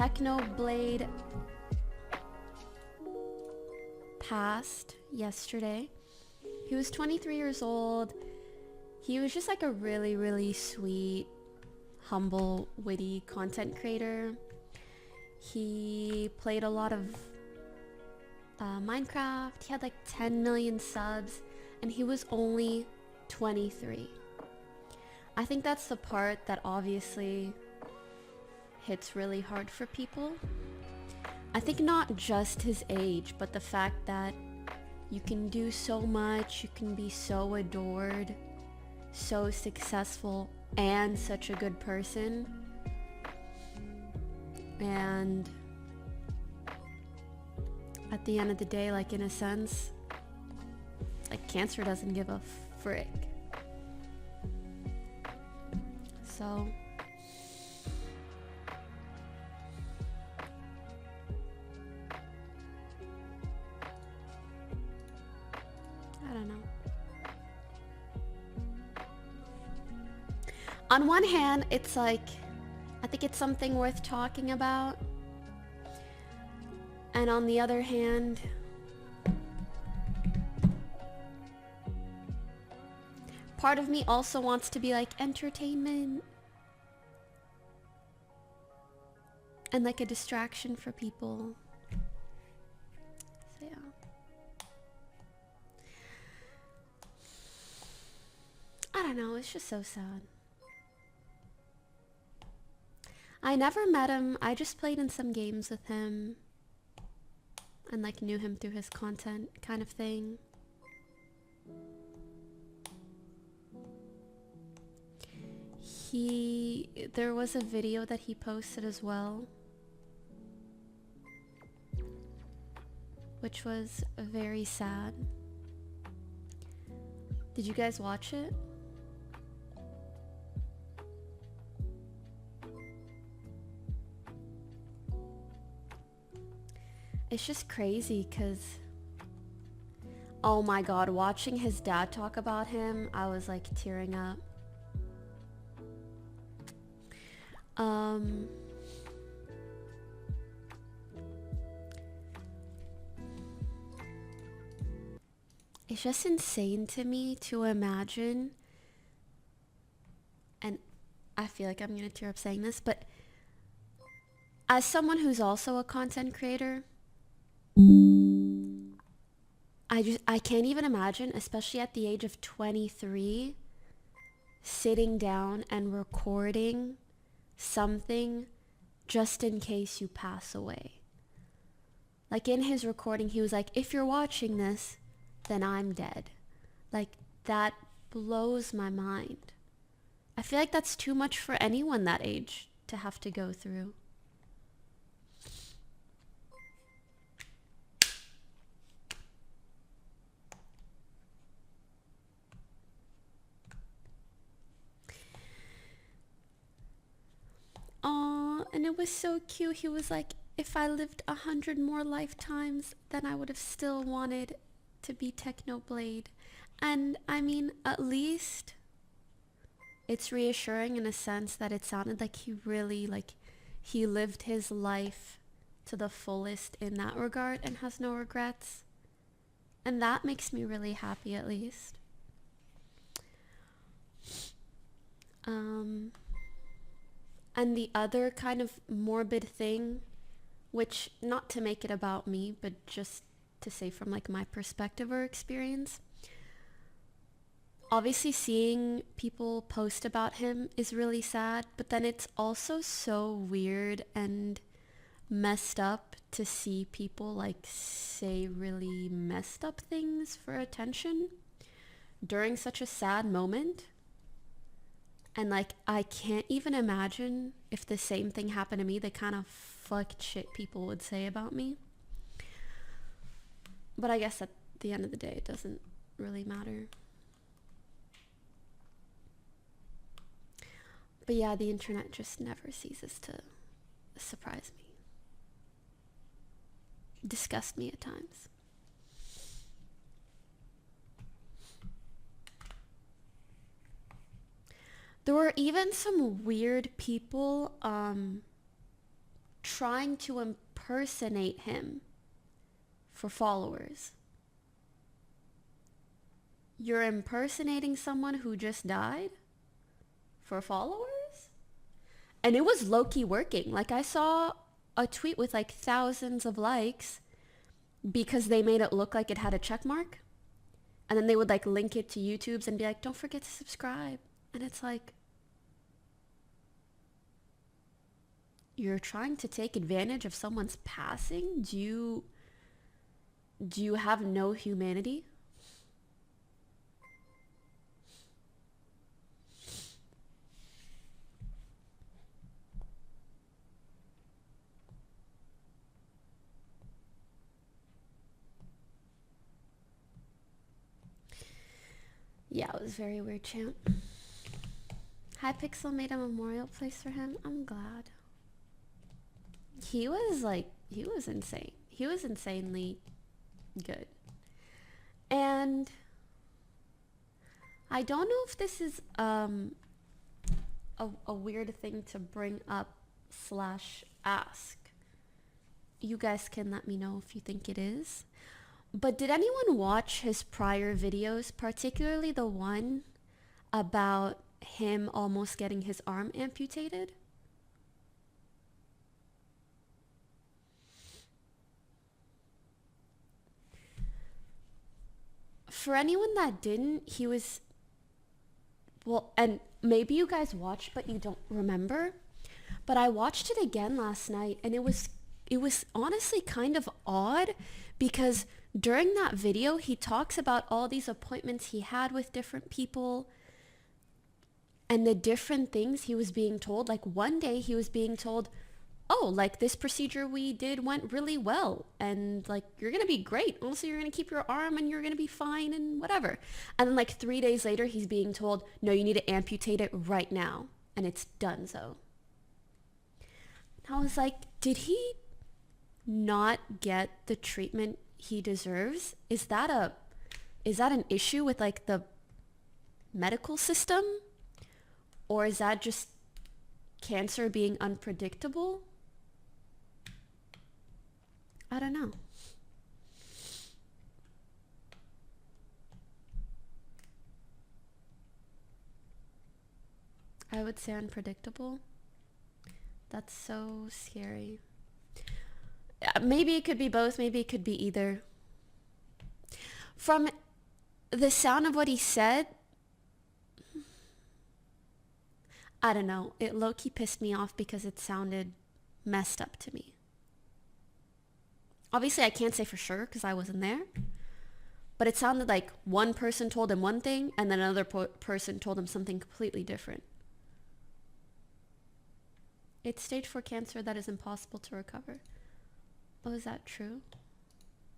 Technoblade passed yesterday. He was 23 years old. He was just like a really, really sweet, humble, witty content creator. He played a lot of Minecraft. He had like 10 million subs, and he was only 23. I think that's the part that obviously hits really hard for people. I think not just his age, but the fact that you can do so much, you can be so adored, so successful, and such a good person. And at the end of the day, like in a sense, like cancer doesn't give a frick. So I don't know. On one hand, it's like, I think it's something worth talking about. And on the other hand, part of me also wants to be like entertainment and like a distraction for people. So yeah. I don't know, it's just so sad. I never met him, I just played in some games with him and like knew him through his content kind of thing. There was a video that he posted as well, which was very sad. Did you guys watch it? It's just crazy because, oh my god, watching his dad talk about him, I was like tearing up. It's just insane to me to imagine, and I feel like I'm gonna tear up saying this, but as someone who's also a content creator, I can't even imagine, especially at the age of 23, sitting down and recording something just in case you pass away. Like in his recording, he was like, if you're watching this, then I'm dead. Like, that blows my mind. I feel like that's too much for anyone that age to have to go through. Aw, and it was so cute. He was like, if I lived 100 more lifetimes, then I would have still wanted to be Technoblade. And I mean, at least it's reassuring in a sense that it sounded like he really, like, he lived his life to the fullest in that regard and has no regrets. And that makes me really happy, at least. And the other kind of morbid thing, which, not to make it about me, but just to say from like my perspective or experience, obviously seeing people post about him is really sad, but then it's also so weird and messed up to see people like say really messed up things for attention during such a sad moment. And like, I can't even imagine if the same thing happened to me, the kind of fucked shit people would say about me. But I guess at the end of the day, it doesn't really matter. But yeah, the internet just never ceases to surprise me. Disgust me at times. There were even some weird people trying to impersonate him for followers. You're impersonating someone who just died for followers? And it was low-key working. Like, I saw a tweet with like thousands of likes because they made it look like it had a check mark. And then they would like link it to YouTube's and be like, don't forget to subscribe. And it's like, you're trying to take advantage of someone's passing? Do you have no humanity? Yeah, it was very weird, champ. Hypixel made a memorial place for him. I'm glad. He was insane. He was insanely good. And I don't know if this is a weird thing to bring up / ask. You guys can let me know if you think it is. But did anyone watch his prior videos, particularly the one about him almost getting his arm amputated? For anyone that didn't, he was, well, and maybe you guys watched but you don't remember, but I watched it again last night, and it was honestly kind of odd because during that video, he talks about all these appointments he had with different people and the different things he was being told. Like one day he was being told, oh, like this procedure we did went really well. And like, you're going to be great. Also, you're going to keep your arm and you're going to be fine and whatever. And then like 3 days later, he's being told, no, you need to amputate it right now. And it's done so. And I was like, did he not get the treatment he deserves? Is that an issue with like the medical system, or is that just cancer being unpredictable? I don't know. I would say unpredictable. That's so scary. Maybe it could be both. Maybe it could be either. From the sound of what he said, I don't know. It low-key pissed me off because it sounded messed up to me. Obviously, I can't say for sure because I wasn't there. But it sounded like one person told him one thing and then another person told him something completely different. It's stage 4 cancer that is impossible to recover. Oh, is that true?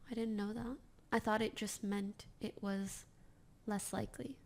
I didn't know that. I thought it just meant it was less likely.